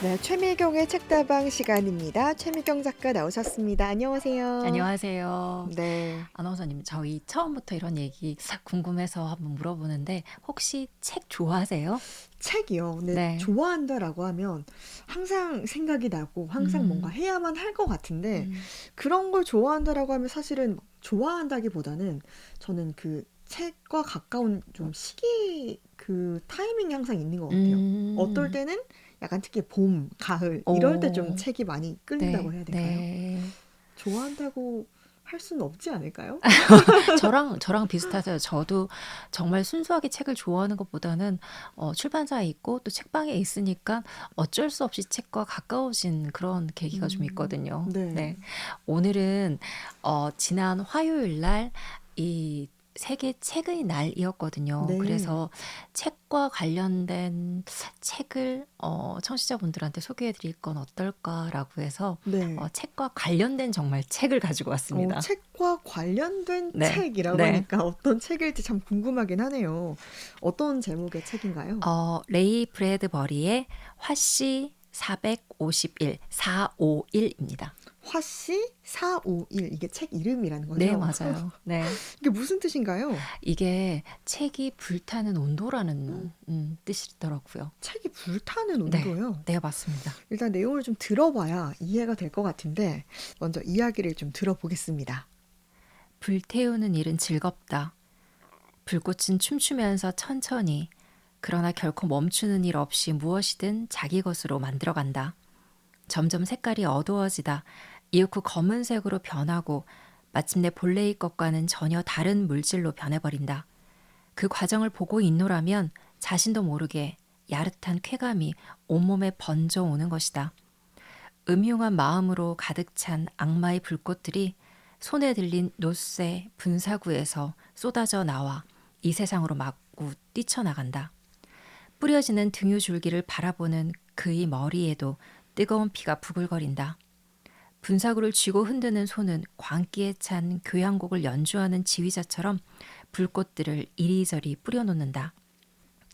네, 최미경의 책다방 시간입니다. 최미경 작가 나오셨습니다. 안녕하세요. 안녕하세요. 네, 아나운서님, 저희 처음부터 이런 얘기 궁금해서 한번 물어보는데, 혹시 책 좋아하세요? 책이요. 근데 네. 좋아한다라고 하면 항상 생각이 나고 항상 뭔가 음, 해야만 할 것 같은데 음, 그런 걸 좋아한다라고 하면 사실은 막 좋아한다기보다는 저는 그 책과 가까운 좀 시기 그 타이밍이 항상 있는 것 같아요. 어떨 음, 때는 약간 특히 봄, 가을 이럴 때 좀 오, 책이 많이 끌린다고 네, 해야 될까요? 네. 좋아한다고 할 수는 없지 않을까요? 저랑 비슷하세요. 저도 정말 순수하게 책을 좋아하는 것보다는 출판사에 있고 또 책방에 있으니까 어쩔 수 없이 책과 가까워진 그런 계기가 좀 있거든요. 네. 네. 오늘은 지난 화요일 날 이 세계 책의 날이었거든요. 네. 그래서 책과 관련된 책을 청취자분들한테 소개해 드릴 건 어떨까라고 해서 네. 책과 관련된 정말 책을 가지고 왔습니다. 책과 관련된 네. 책이라고 네. 하니까 어떤 책일지 참 궁금하긴 하네요. 어떤 제목의 책인가요? 레이 브래드버리의 화씨 451, 451입니다. 화씨 451 이게 책 이름이라는 네, 거죠? 맞아요. 네. 이게 무슨 뜻인가요? 이게 책이 불타는 온도라는 뜻이더라고요. 책이 불타는 네. 온도요. 네, 맞습니다. 일단 내용을 좀 들어봐야 이해가 될 것 같은데 먼저 이야기를 좀 들어보겠습니다. 불태우는 일은 즐겁다. 불꽃은 춤추면서 천천히, 그러나 결코 멈추는 일 없이 무엇이든 자기 것으로 만들어간다. 점점 색깔이 어두워지다 이윽고 검은색으로 변하고 마침내 본래의 것과는 전혀 다른 물질로 변해버린다. 그 과정을 보고 있노라면 자신도 모르게 야릇한 쾌감이 온몸에 번져오는 것이다. 음흉한 마음으로 가득 찬 악마의 불꽃들이 손에 들린 놋새 분사구에서 쏟아져 나와 이 세상으로 마구 뛰쳐나간다. 뿌려지는 등유줄기를 바라보는 그의 머리에도 뜨거운 피가 부글거린다. 분사구를 쥐고 흔드는 손은 광기에 찬 교향곡을 연주하는 지휘자처럼 불꽃들을 이리저리 뿌려놓는다.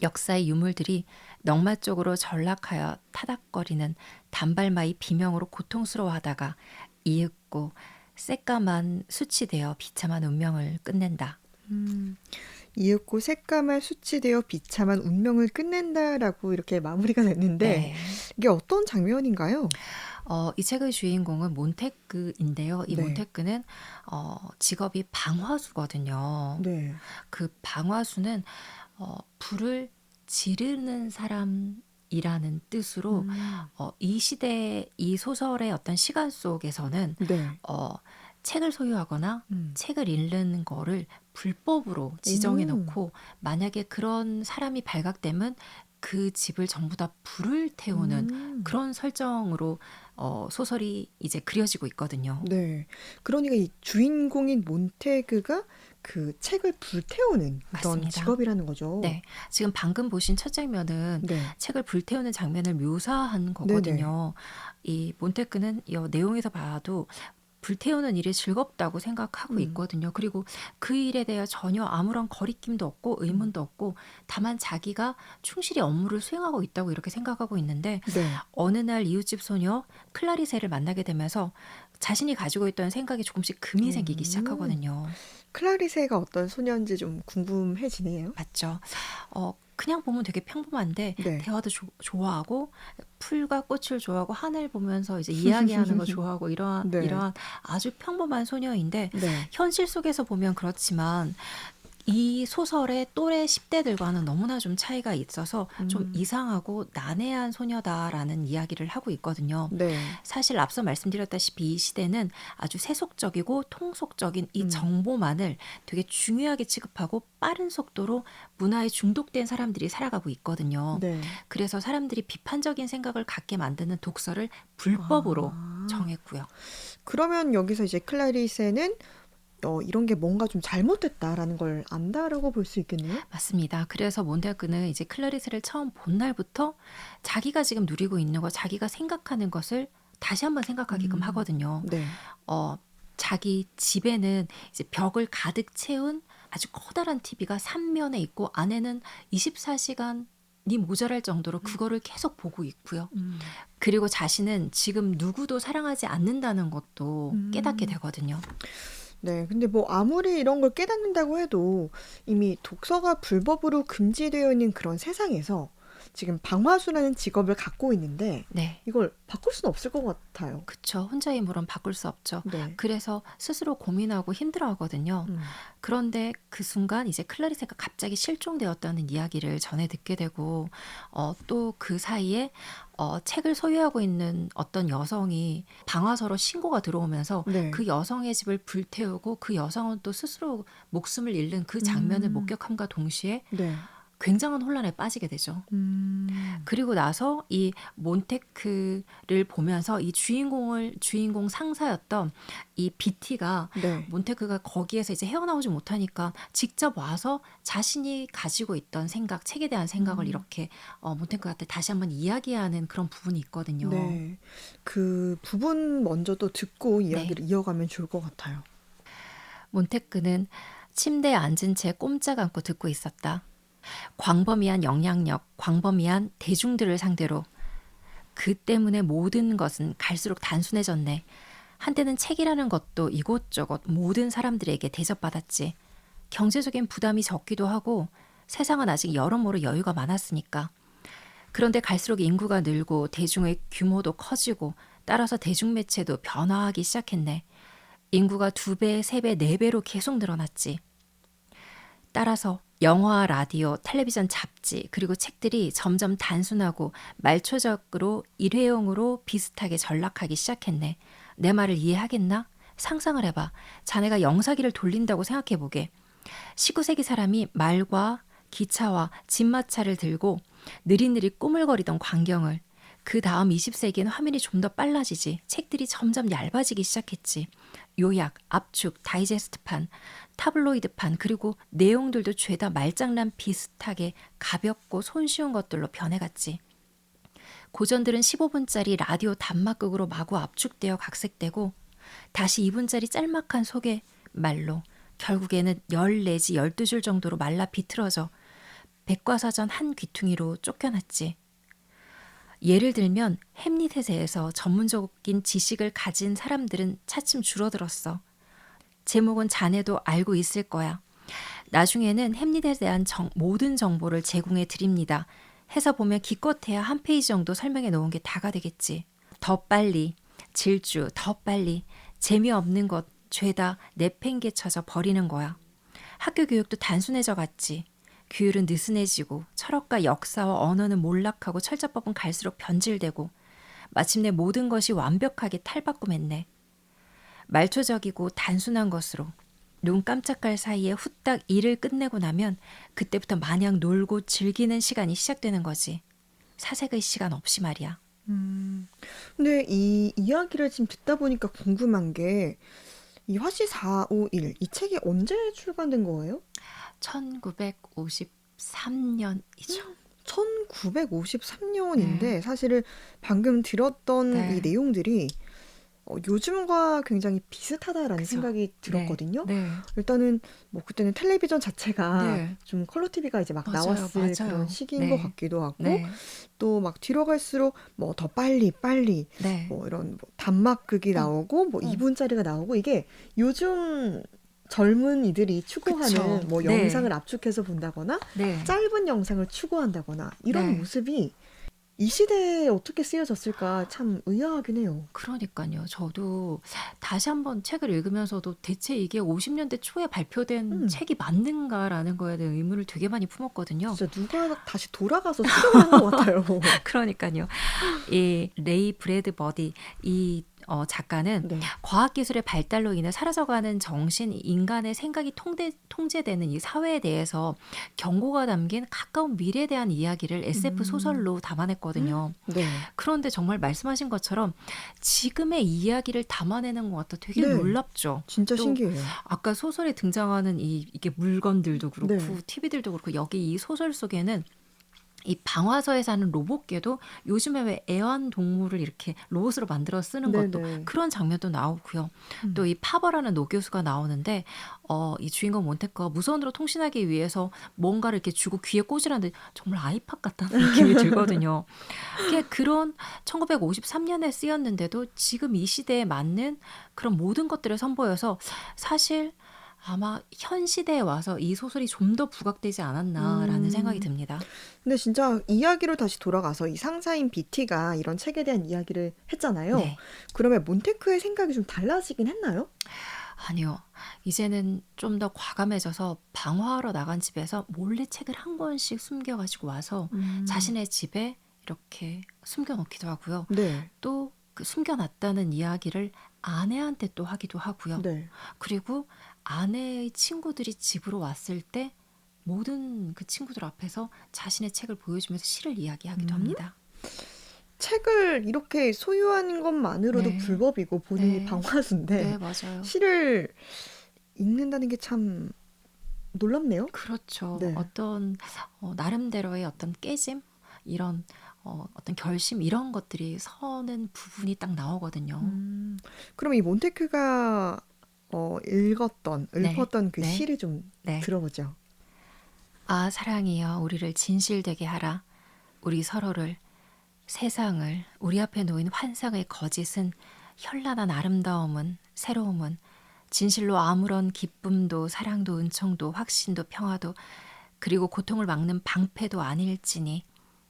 역사의 유물들이 넉마 쪽으로 전락하여 타닥거리는 단발마의 비명으로 고통스러워하다가 이윽고 새까만 수치되어 비참한 운명을 끝낸다. 이윽고 색감에 수치되어 비참한 운명을 끝낸다라고 이렇게 마무리가 됐는데 네. 이게 어떤 장면인가요? 이 책의 주인공은 몬테크인데요. 이 네. 몬테크는 직업이 방화수거든요. 네. 그 방화수는 불을 지르는 사람이라는 뜻으로 이 시대 이 소설의 어떤 시간 속에서는 네. 어, 책을 소유하거나 음. 책을 읽는 거를 불법으로 지정해 오. 놓고 만약에 그런 사람이 발각되면 그 집을 전부 다 불을 태우는 음. 그런 설정으로 소설이 이제 그려지고 있거든요. 네. 그러니까 이 주인공인 몬테그가 그 책을 불태우는 그런 맞습니다. 직업이라는 거죠. 네. 지금 방금 보신 첫 장면은 네. 책을 불태우는 장면을 묘사한 네네. 거거든요. 이 몬테크는 이 내용에서 봐도 불태우는 일이 즐겁다고 생각하고 음. 있거든요. 그리고 그 일에 대해 전혀 아무런 거리낌도 없고 음. 의문도 없고 다만 자기가 충실히 업무를 수행하고 있다고 이렇게 생각하고 있는데 네. 어느 날 이웃집 소녀 클라리세를 만나게 되면서 자신이 가지고 있던 생각이 조금씩 금이 생기기 음. 시작하거든요. 클라리세가 어떤 소녀인지 좀 궁금해지네요. 맞죠. 그냥 보면 되게 평범한데 네. 대화도 좋아하고 풀과 꽃을 좋아하고 하늘 보면서 이제 이야기하는 거 좋아하고 네. 이러한 아주 평범한 소녀인데 네. 현실 속에서 보면 그렇지만 이 소설의 또래 10대들과는 너무나 좀 차이가 있어서 좀 음. 이상하고 난해한 소녀다라는 이야기를 하고 있거든요. 네. 사실 앞서 말씀드렸다시피 이 시대는 아주 세속적이고 통속적인 이 음. 정보만을 되게 중요하게 취급하고 빠른 속도로 문화에 중독된 사람들이 살아가고 있거든요. 네. 그래서 사람들이 비판적인 생각을 갖게 만드는 독서를 불법으로 아. 정했고요. 그러면 여기서 이제 클라리세는 이런 게 뭔가 좀 잘못됐다라는 걸 안다라고 볼 수 있겠네요. 맞습니다. 그래서 몬테크는 이제 클라리스를 처음 본 날부터 자기가 지금 누리고 있는 것, 자기가 생각하는 것을 다시 한번 생각하게끔 하거든요. 네. 어, 자기 집에는 이제 벽을 가득 채운 아주 커다란 TV가 삼면에 있고 안에는 24시간 모자랄 정도로 그거를 계속 보고 있고요. 음. 그리고 자신은 지금 누구도 사랑하지 않는다는 것도 깨닫게 음. 되거든요. 네, 근데 뭐 아무리 이런 걸 깨닫는다고 해도 이미 독서가 불법으로 금지되어 있는 그런 세상에서 지금 방화수라는 직업을 갖고 있는데 네. 이걸 바꿀 수는 없을 것 같아요. 그쵸. 혼자의 힘으로는 바꿀 수 없죠. 네. 그래서 스스로 고민하고 힘들어하거든요. 음. 그런데 그 순간 이제 클라리세가 갑자기 실종되었다는 이야기를 전해 듣게 되고 또 그 사이에 책을 소유하고 있는 어떤 여성이 방화서로 신고가 들어오면서 네. 그 여성의 집을 불태우고 그 여성은 또 스스로 목숨을 잃는 그 장면을 목격함과 동시에 네. 굉장한 혼란에 빠지게 되죠. 그리고 나서 이 몬테크를 보면서 이 주인공 상사였던 이 비티가 네. 몬테크가 거기에서 이제 헤어나오지 못하니까 직접 와서 자신이 가지고 있던 생각, 책에 대한 생각을 이렇게 몬테크한테 다시 한번 이야기하는 그런 부분이 있거든요. 네. 그 부분 먼저 또 듣고 이야기를 이어가면 좋을 것 같아요. 몬테크는 침대에 앉은 채 꼼짝 않고 듣고 있었다. 광범위한 영향력, 광범위한 대중들을 상대로 그 때문에 모든 것은 갈수록 단순해졌네. 한때는 책이라는 것도 이곳저곳 모든 사람들에게 대접받았지. 경제적인 부담이 적기도 하고 세상은 아직 여러모로 여유가 많았으니까. 그런데 갈수록 인구가 늘고 대중의 규모도 커지고 따라서 대중매체도 변화하기 시작했네. 인구가 2배, 3배, 4배로 계속 늘어났지. 따라서 영화, 라디오, 텔레비전, 잡지, 그리고 책들이 점점 단순하고 말초적으로 일회용으로 비슷하게 전락하기 시작했네. 내 말을 이해하겠나? 상상을 해봐. 자네가 영사기를 돌린다고 생각해보게. 19세기 사람이 말과 기차와 진마차를 들고 느릿느릿 꾸물거리던 광경을 그 다음 20세기엔 화면이 좀 더 빨라지지. 책들이 점점 얇아지기 시작했지. 요약, 압축, 다이제스트판, 타블로이드판, 그리고 내용들도 죄다 말장난 비슷하게 가볍고 손쉬운 것들로 변해갔지. 고전들은 15분짜리 라디오 단막극으로 마구 압축되어 각색되고 다시 2분짜리 짤막한 소개 말로 결국에는 10 내지 12줄 정도로 말라 비틀어져 백과사전 한 귀퉁이로 쫓겨났지. 예를 들면 햄릿에서 전문적인 지식을 가진 사람들은 차츰 줄어들었어. 제목은 자네도 알고 있을 거야. 나중에는 햄릿에 대한 모든 정보를 제공해 드립니다. 해서 보면 기껏해야 한 페이지 정도 설명해 놓은 게 다가 되겠지. 더 빨리, 질주, 더 빨리, 재미없는 것 죄다 내팽개쳐져 버리는 거야. 학교 교육도 단순해져 갔지. 규율은 느슨해지고 철학과 역사와 언어는 몰락하고 철자법은 갈수록 변질되고 마침내 모든 것이 완벽하게 탈바꿈했네. 말초적이고 단순한 것으로 눈 깜짝할 사이에 후딱 일을 끝내고 나면 그때부터 마냥 놀고 즐기는 시간이 시작되는 거지. 사색의 시간 없이 말이야. 근데 이 이야기를 지금 듣다 보니까 궁금한 게 이 화씨 451, 이 책이 언제 출간된 거예요? 1953년이죠. 1953년인데 사실은 방금 들었던 이 내용들이 요즘과 굉장히 비슷하다라는 그죠. 생각이 들었거든요. 네. 일단은 뭐 그때는 텔레비전 자체가 네. 좀 컬러 TV가 이제 막 맞아요, 나왔을 맞아요. 그런 시기인 네. 것 같기도 하고 네. 또 막 뒤로 갈수록 뭐 더 빨리 네. 뭐 이런 뭐 단막극이 나오고 뭐 2분짜리가 나오고 이게 요즘 젊은이들이 추구하는 그쵸. 뭐 네. 영상을 압축해서 본다거나 네. 짧은 영상을 추구한다거나 이런 네. 모습이 이 시대에 어떻게 쓰여졌을까 참 의아하긴 해요. 그러니까요. 저도 다시 한번 책을 읽으면서도 대체 이게 50년대 초에 발표된 책이 맞는가라는 거에 대한 의문을 되게 많이 품었거든요. 진짜 누가 다시 돌아가서 수정한 것 같아요. 그러니까요. 이 레이 브래드버디 이 작가는 네. 과학기술의 발달로 인해 사라져가는 정신, 인간의 생각이 통제되는 이 사회에 대해서 경고가 담긴 가까운 미래에 대한 이야기를 SF 소설로 담아냈거든요. 네. 그런데 정말 말씀하신 것처럼 지금의 이야기를 담아내는 것 같아 되게 네. 놀랍죠. 진짜 또 신기해요. 아까 소설에 등장하는 이게 물건들도 그렇고 네. TV들도 그렇고 여기 이 소설 속에는 이 방화서에 사는 로봇개도 요즘에 왜 애완동물을 이렇게 로봇으로 만들어 쓰는 것도 네네. 그런 장면도 나오고요. 또 음. 이 파버라는 노교수가 나오는데 이 주인공 몬테크가 무선으로 통신하기 위해서 뭔가를 이렇게 주고 귀에 꽂으라는데 정말 아이팟 같다는 느낌이 들거든요. 그런 1953년에 쓰였는데도 지금 이 시대에 맞는 그런 모든 것들을 선보여서 사실 아마 현 시대에 와서 이 소설이 좀 더 부각되지 않았나라는 생각이 음. 듭니다. 근데 진짜 이야기로 다시 돌아가서 이 상사인 비티가 이런 책에 대한 이야기를 했잖아요. 네. 그러면 몬테크의 생각이 좀 달라지긴 했나요? 아니요. 이제는 좀 더 과감해져서 방화하러 나간 집에서 몰래 책을 한 권씩 숨겨가지고 와서 음. 자신의 집에 이렇게 숨겨놓기도 하고요. 네. 또 그 숨겨놨다는 이야기를 아내한테 또 하기도 하고요. 네. 그리고 아내의 친구들이 집으로 왔을 때 모든 그 친구들 앞에서 자신의 책을 보여주면서 시를 이야기하기도 음? 합니다. 책을 이렇게 소유하는 것만으로도 네, 불법이고 본인이 네, 방화수인데 네, 맞아요. 시를 읽는다는 게 참 놀랍네요. 그렇죠. 네. 어떤 나름대로의 어떤 깨짐 이런 어떤 결심 이런 것들이 서는 부분이 딱 나오거든요. 음. 그럼 이 몬테크가 네, 읊었던 그 네, 시를 좀 네. 들어보죠. 아, 사랑이여, 우리를 진실되게 하라. 우리 서로를, 세상을, 우리 앞에 놓인 환상의 거짓은 현란한 아름다움은, 새로움은, 진실로 아무런 기쁨도 사랑도 은총도 확신도 평화도 그리고 고통을 막는 방패도 아닐지니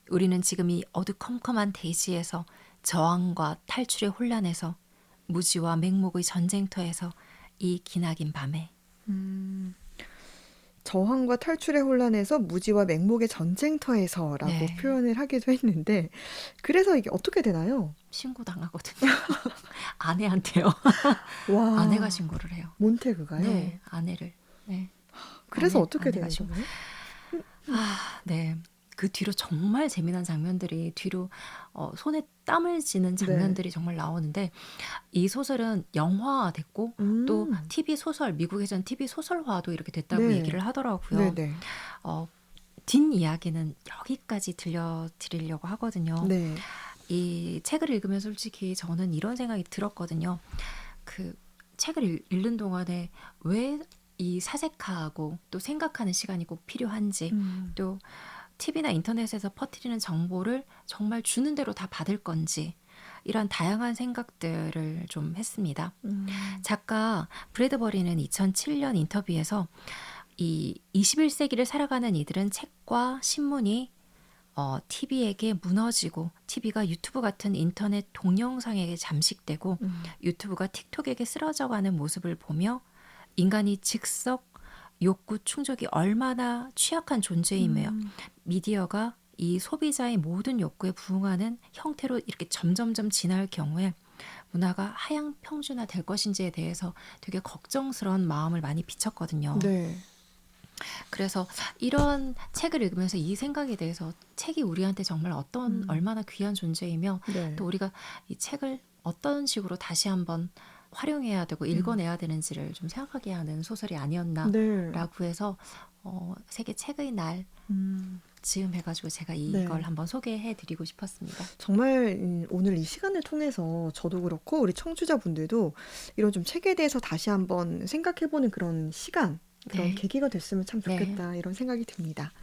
우리는 지금 이 어두컴컴한 대지에서 저항과 탈출의 혼란에서 무지와 맹목의 전쟁터에서 이 기나긴 밤에 저항과 탈출의 혼란에서 무지와 맹목의 전쟁터에서라고 네, 표현을 하기도 했는데 그래서 이게 어떻게 되나요? 신고당하거든요. 아내한테요. 아내가 와, 신고를 해요. 몬테크가요. 네, 아내를. 네, 그래서 어떻게 아내가 되는 신고. 거예요? 네. 그 뒤로 정말 재미난 장면들이 뒤로 손에 땀을 쥐는 네. 장면들이 정말 나오는데 이 소설은 영화화됐고 또 음. TV 소설 미국에선 TV 소설화도 이렇게 됐다고 네. 얘기를 하더라고요. 네네. 어, 뒷이야기는 여기까지 들려드리려고 하거든요. 네. 이 책을 읽으면 솔직히 저는 이런 생각이 들었거든요. 그 책을 읽는 동안에 왜 이 사색하고 또 생각하는 시간이 꼭 필요한지 음. 또 TV나 인터넷에서 퍼뜨리는 정보를 정말 주는 대로 다 받을 건지 이런 다양한 생각들을 좀 했습니다. 음. 작가 브래드버리는 2007년 인터뷰에서 이 21세기를 살아가는 이들은 책과 신문이 TV에게 무너지고 TV가 유튜브 같은 인터넷 동영상에게 잠식되고 유튜브가 틱톡에게 쓰러져가는 모습을 보며 인간이 즉석 욕구 충족이 얼마나 취약한 존재이며 음. 미디어가 이 소비자의 모든 욕구에 부응하는 형태로 이렇게 점점점 진화할 경우에 문화가 하향 평준화 될 것인지에 대해서 되게 걱정스러운 마음을 많이 비쳤거든요. 네. 그래서 이런 책을 읽으면서 이 생각에 대해서 책이 우리한테 정말 얼마나 귀한 존재이며 네. 또 우리가 이 책을 어떤 식으로 다시 한번 활용해야 되고 읽어내야 되는지를 좀 생각하게 하는 소설이 네. 아니었나라고 해서 세계 책의 날 음. 즈음 해가지고 제가 이걸 네. 한번 소개해 드리고 싶었습니다. 정말 오늘 이 시간을 통해서 저도 그렇고 우리 청취자분들도 이런 좀 책에 대해서 다시 한번 생각해보는 그런 시간, 그런 네, 계기가 됐으면 참 네, 좋겠다 이런 생각이 듭니다.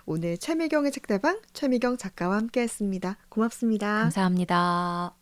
오늘 최미경의 책다방 최미경 작가와 함께했습니다. 고맙습니다. 감사합니다.